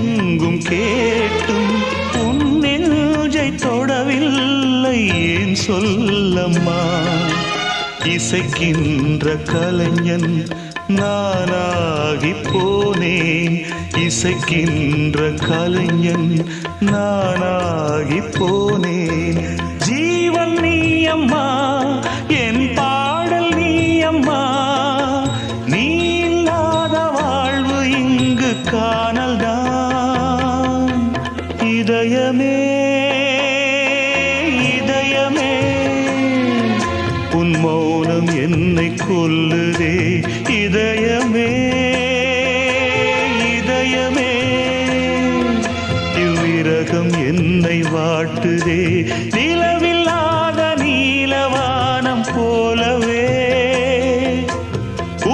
எங்கும் கேட்டும் உன் நெஞ்சை தொடவில்லை ஏன் சொல்லம்மா இசைக்கின்ற கலைஞன் நானாகி போனேன் இசைக்கின்ற கலைஞன் நானாகி போனேன் ஜீவன் நீ அம்மா என் பாடல் நீ அம்மா நீ இல்லாத வாழ்வு இங்கு காணல்தான் இதயமே இதயமே உன் மௌனம் என்னை கொல்லுதே இதயமே இதயமே இவ்விரகம் என்னை வாட்டுதே நிலவில்லாத நீலவானம் போலவே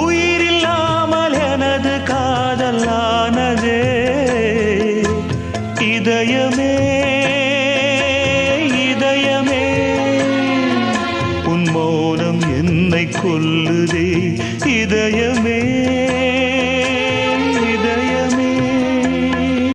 உயிரில்லாமல் எனது காதலானதே இதயமே இதயமே உன் மௌனம் என்னை கொல்லுதே இதயமே